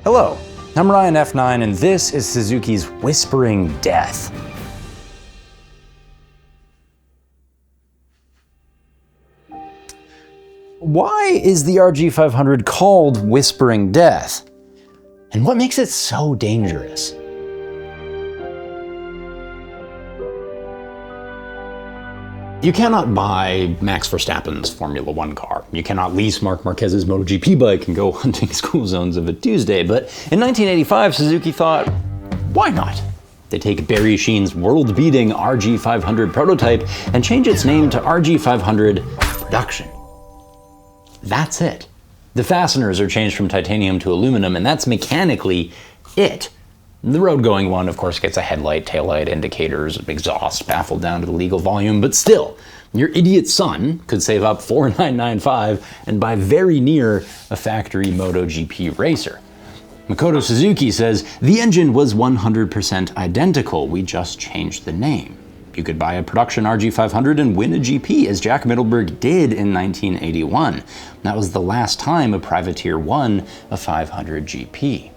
Hello, I'm Ryan F9 and this is Suzuki's Whispering Death. Why is the RG500 called Whispering Death? And what makes it so dangerous? You cannot buy Max Verstappen's Formula One car. You cannot lease Marc Marquez's MotoGP bike and go hunting school zones of a Tuesday. But in 1985, Suzuki thought, why not? They take Barry Sheen's world-beating RG500 prototype and change its name to RG500 Production. That's it. The fasteners are changed from titanium to aluminum, and that's mechanically it. The road-going one, of course, gets a headlight, taillight, indicators, exhaust, baffled down to the legal volume, but still, your idiot son could save up $4,995 and buy very near a factory MotoGP racer. Makoto Suzuki says, the engine was 100% identical, we just changed the name. You could buy a production RG500 and win a GP, as Jack Middleburg did in 1981. That was the last time a privateer won a 500 GP.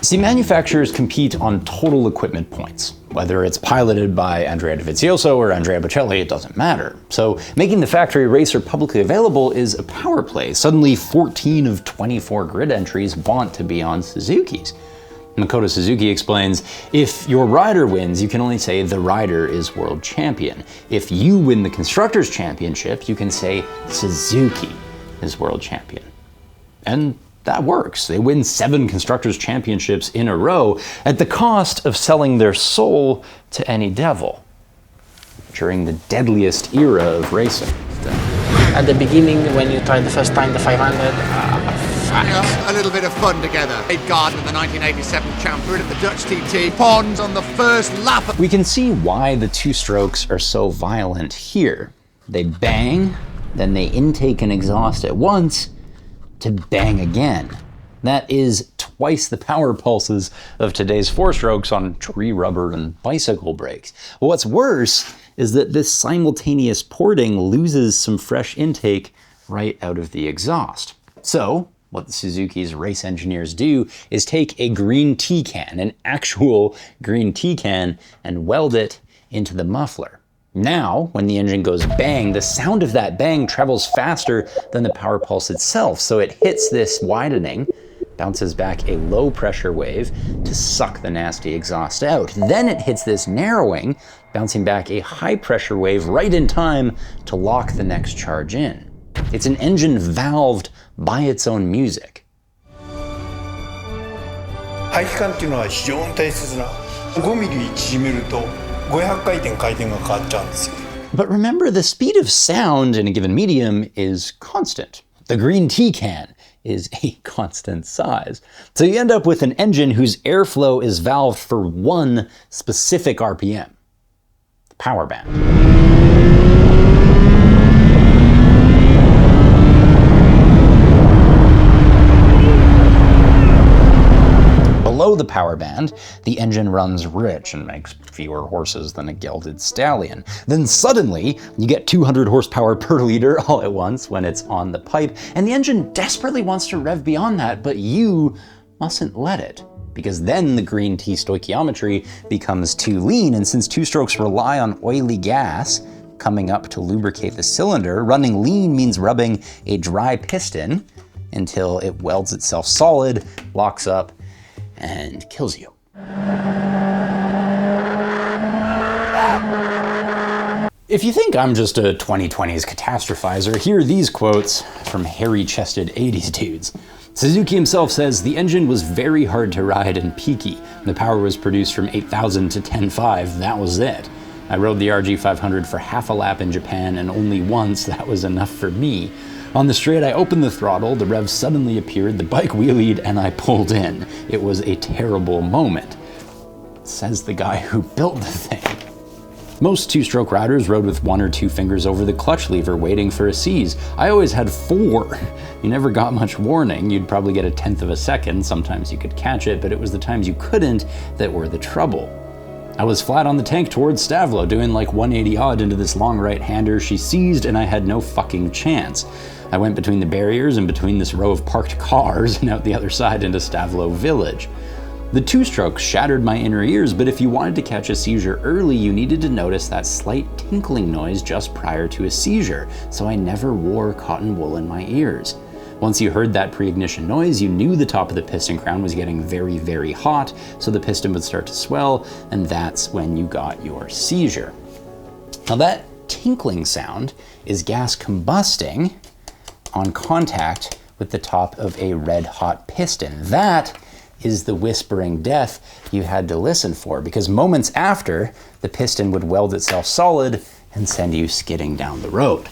See, manufacturers compete on total equipment points. Whether it's piloted by Andrea Dovizioso or Andrea Bocelli, it doesn't matter. So making the factory racer publicly available is a power play. Suddenly 14 of 24 grid entries want to be on Suzukis. Makoto Suzuki explains, if your rider wins, you can only say the rider is world champion. If you win the Constructors' Championship, you can say Suzuki is world champion. And that works. They win 7 Constructors' Championships in a row at the cost of selling their soul to any devil during the deadliest era of racing. At the beginning, when you tried the first time the 500, a little bit of fun together. Dave Gardner, the 1987 champion at the Dutch TT, Pons on the first lap. We can see why the two strokes are so violent here. They bang, then they intake and exhaust at once, to bang again. That is twice the power pulses of today's 4-strokes on tree rubber and bicycle brakes. What's worse is that this simultaneous porting loses some fresh intake right out of the exhaust. So, what the Suzuki's race engineers do is take a green tea can, an actual green tea can, and weld it into the muffler. Now, when the engine goes bang, the sound of that bang travels faster than the power pulse itself, so it hits this widening, bounces back a low pressure wave to suck the nasty exhaust out. Then it hits this narrowing, bouncing back a high pressure wave right in time to lock the next charge in. It's an engine valved by its own music. 排気管っていうのは非常に大切な5ミリ縮めると500回転回転が変わっちゃうんですよ。 But remember, the speed of sound in a given medium is constant. The green tea can is a constant size. So you end up with an engine whose airflow is valved for one specific RPM, the power band. Below the power band, the engine runs rich and makes fewer horses than a gelded stallion. Then suddenly, you get 200 horsepower per liter all at once when it's on the pipe, and the engine desperately wants to rev beyond that, but you mustn't let it, because then the green tea stoichiometry becomes too lean, and since 2-strokes rely on oily gas coming up to lubricate the cylinder, running lean means rubbing a dry piston until it welds itself solid, locks up, and kills you. If you think I'm just a 2020s catastrophizer, here are these quotes from hairy-chested 80s dudes. Suzuki himself says, the engine was very hard to ride and peaky. The power was produced from 8,000 to 10.5, that was it. I rode the RG500 for half a lap in Japan, and only once, that was enough for me. On the straight, I opened the throttle, the rev suddenly appeared, the bike wheelied, and I pulled in. It was a terrible moment, says the guy who built the thing. Most 2-stroke riders rode with 1 or 2 fingers over the clutch lever waiting for a seize. I always had 4. You never got much warning. You'd probably get 1/10 of a second. Sometimes you could catch it, but it was the times you couldn't that were the trouble. I was flat on the tank towards Stavlo, doing like 180 odd into this long right-hander. She seized and I had no fucking chance. I went between the barriers and between this row of parked cars and out the other side into Stavlo village. The two-strokes shattered my inner ears, but if you wanted to catch a seizure early, you needed to notice that slight tinkling noise just prior to a seizure, so I never wore cotton wool in my ears. Once you heard that pre-ignition noise, you knew the top of the piston crown was getting very, very hot, so the piston would start to swell, and that's when you got your seizure. Now that tinkling sound is gas combusting on contact with the top of a red-hot piston. That is the whispering death you had to listen for, because moments after, the piston would weld itself solid and send you skidding down the road.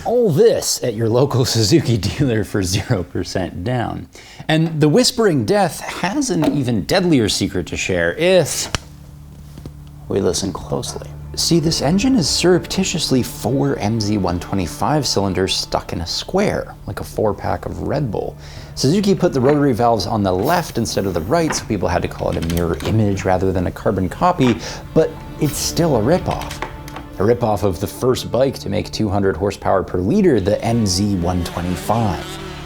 All this at your local Suzuki dealer for 0% down. And the whispering death has an even deadlier secret to share if we listen closely. See, this engine is surreptitiously 4 MZ125 cylinders stuck in a square, like a 4-pack of Red Bull. Suzuki put the rotary valves on the left instead of the right, so people had to call it a mirror image rather than a carbon copy, but it's still a ripoff. A ripoff of the first bike to make 200 horsepower per liter, the MZ125.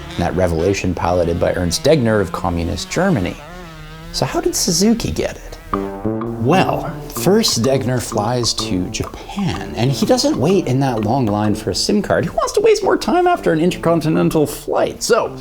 And that revelation piloted by Ernst Degner of communist Germany. So how did Suzuki get it? Well, first Degner flies to Japan, and he doesn't wait in that long line for a SIM card. He wants to waste more time after an intercontinental flight. So,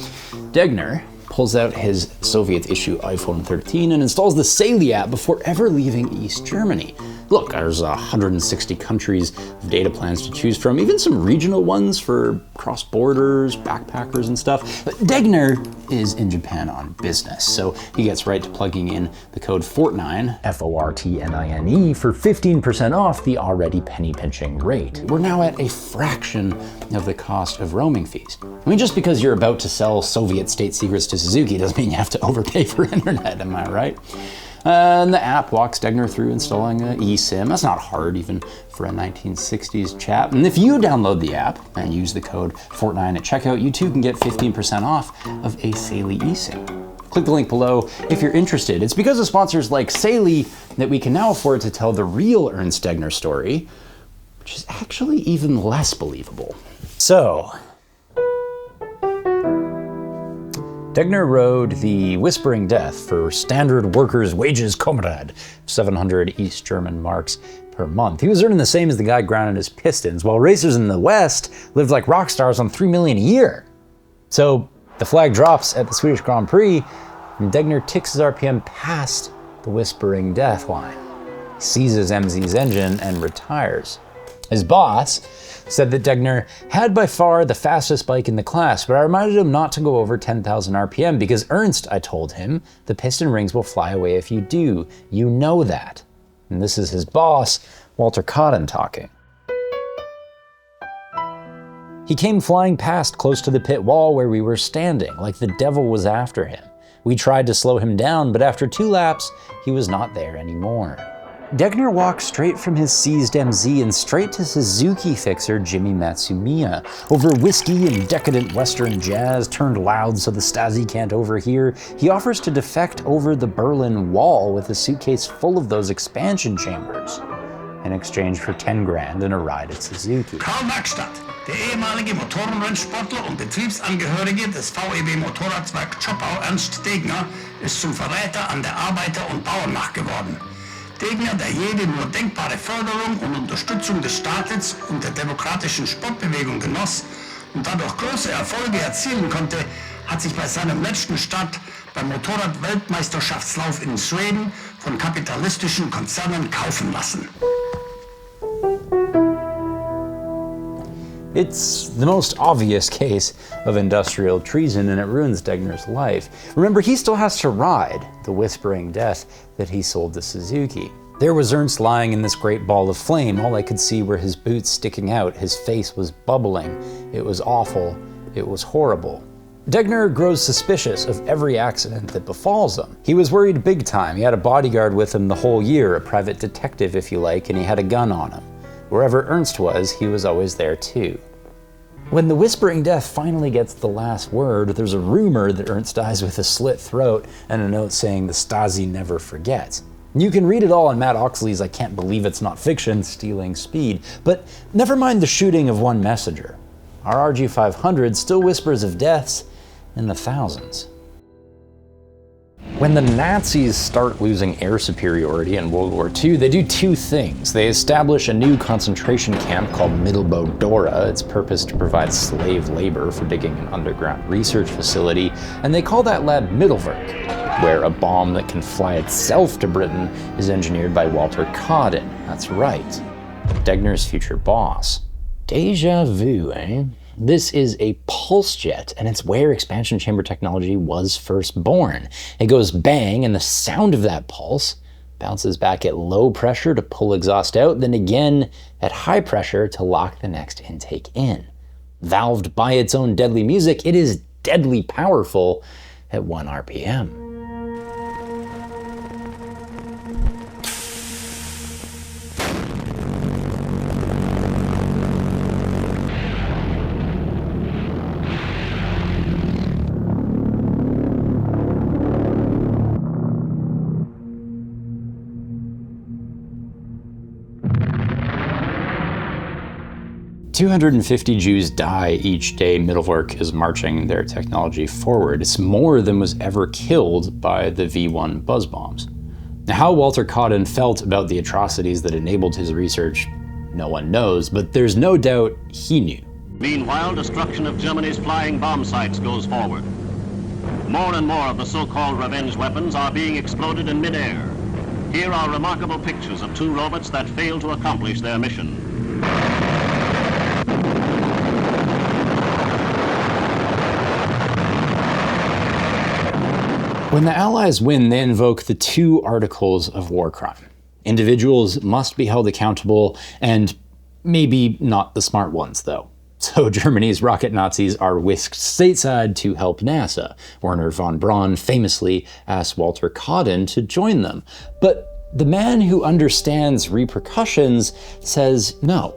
Degner pulls out his Soviet-issue iPhone 13 and installs the Saily app before ever leaving East Germany. Look, there's 160 countries of data plans to choose from, even some regional ones for cross-borders, backpackers and stuff. But Degner is in Japan on business, so he gets right to plugging in the code FORTNINE, F-O-R-T-N-I-N-E, for 15% off the already penny-pinching rate. We're now at a fraction of the cost of roaming fees. I mean, just because you're about to sell Soviet state secrets to Suzuki doesn't mean you have to overpay for internet, am I right? And the app walks Degner through installing an eSIM. That's not hard, even for a 1960s chap. And if you download the app and use the code FORTNINE at checkout, you too can get 15% off of a Saily eSIM. Click the link below if you're interested. It's because of sponsors like Saily that we can now afford to tell the real Ernst Degner story, which is actually even less believable. So, Degner rode the Whispering Death for standard workers' wages Comrade, 700 East German marks per month. He was earning the same as the guy grounding his pistons, while racers in the West lived like rock stars on $3 million a year. So the flag drops at the Swedish Grand Prix, and Degner ticks his RPM past the Whispering Death line. He seizes MZ's engine and retires. His boss said that Degner had by far the fastest bike in the class, but I reminded him not to go over 10,000 RPM because Ernst, I told him, the piston rings will fly away if you do. You know that. And this is his boss, Walter Cotton, talking. He came flying past close to the pit wall where we were standing, like the devil was after him. We tried to slow him down, but after 2 laps, he was not there anymore. Degner walked straight from his seized MZ and straight to Suzuki fixer Jimmy Matsumiya. Over whiskey and decadent Western jazz turned loud so the Stasi can't overhear, he offers to defect over the Berlin Wall with a suitcase full of those expansion chambers, in exchange for 10 grand and a ride at Suzuki. Karl Werkstatt, der ehemalige Motorrennsportler und Betriebsangehörige des VEB Motorradwerk Zschopau Ernst Degner, ist zum Verräter an der Arbeiter- und Bauernmacht geworden. Degner, der jede nur denkbare Förderung und Unterstützung des Staates und der demokratischen Sportbewegung genoss und dadurch große Erfolge erzielen konnte, hat sich bei seinem letzten Start beim Motorrad-Weltmeisterschaftslauf in Schweden von kapitalistischen Konzernen kaufen lassen. It's the most obvious case of industrial treason, and it ruins Degner's life. Remember, he still has to ride the Whispering Death that he sold to Suzuki. There was Ernst lying in this great ball of flame. All I could see were his boots sticking out. His face was bubbling. It was awful. It was horrible. Degner grows suspicious of every accident that befalls him. He was worried big time. He had a bodyguard with him the whole year, a private detective if you like, and he had a gun on him. Wherever Ernst was, he was always there too. When the Whispering Death finally gets the last word, there's a rumor that Ernst dies with a slit throat and a note saying the Stasi never forgets. You can read it all in Matt Oxley's I Can't Believe It's Not Fiction, Stealing Speed, but never mind the shooting of one messenger. our RG500 still whispers of deaths in the thousands. When the Nazis start losing air superiority in World War II, they do two things. They establish a new concentration camp called Middelboe-Dora. Its purpose to provide slave labor for digging an underground research facility, and they call that lab Middelwerk, where a bomb that can fly itself to Britain is engineered by Walter Codden. That's right, Degner's future boss. Deja vu, eh? This is a pulse jet, and it's where expansion chamber technology was first born. It goes bang, and the sound of that pulse bounces back at low pressure to pull exhaust out, then again at high pressure to lock the next intake in. Valved by its own deadly music, it is deadly powerful at 1 RPM. 250 Jews die each day Middelwerk is marching their technology forward. It's more than was ever killed by the V1 buzz bombs. Now, how Walter Codden felt about the atrocities that enabled his research, no one knows, but there's no doubt he knew. Meanwhile, destruction of Germany's flying bomb sites goes forward. More and more of the so-called revenge weapons are being exploded in midair. Here are remarkable pictures of two robots that failed to accomplish their mission. When the Allies win, they invoke the two articles of war crime. Individuals must be held accountable, and maybe not the smart ones, though. So Germany's rocket Nazis are whisked stateside to help NASA. Werner von Braun famously asked Walter Codden to join them. But the man who understands repercussions says no.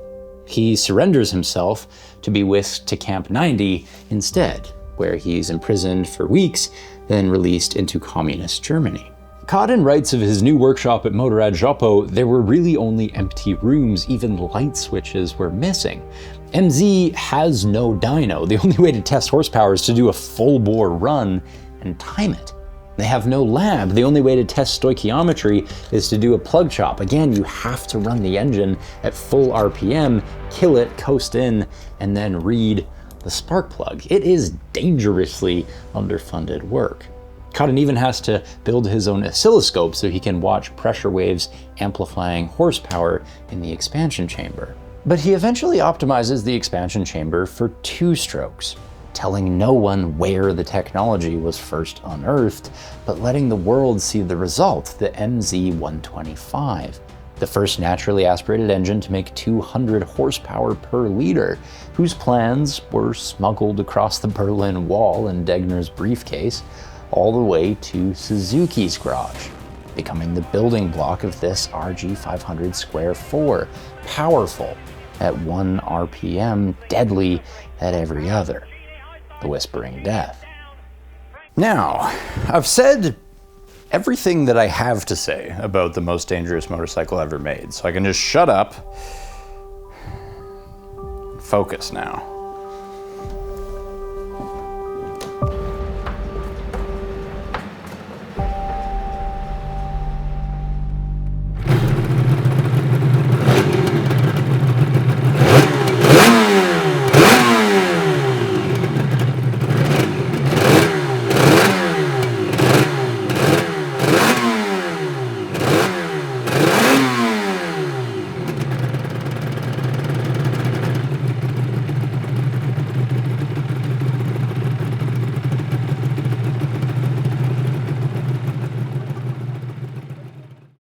He surrenders himself to be whisked to Camp 90 instead, where he's imprisoned for weeks, then released into communist Germany. Codden writes of his new workshop at Motorrad Jopo, there were really only empty rooms, even light switches were missing. MZ has no dyno. The only way to test horsepower is to do a full-bore run and time it. They have no lab. The only way to test stoichiometry is to do a plug chop. Again, you have to run the engine at full RPM, kill it, coast in, and then read the spark plug. It is dangerously underfunded work. Codden even has to build his own oscilloscope so he can watch pressure waves amplifying horsepower in the expansion chamber. But he eventually optimizes the expansion chamber for 2 strokes, telling no one where the technology was first unearthed, but letting the world see the result, the MZ-125. The first naturally aspirated engine to make 200 horsepower per liter, whose plans were smuggled across the Berlin Wall in Degner's briefcase, all the way to Suzuki's garage, becoming the building block of this RG500 Square 4, powerful at 1 RPM, deadly at every other. The Whispering Death. Now, I've said everything that I have to say about the most dangerous motorcycle ever made, so I can just shut up, focus now.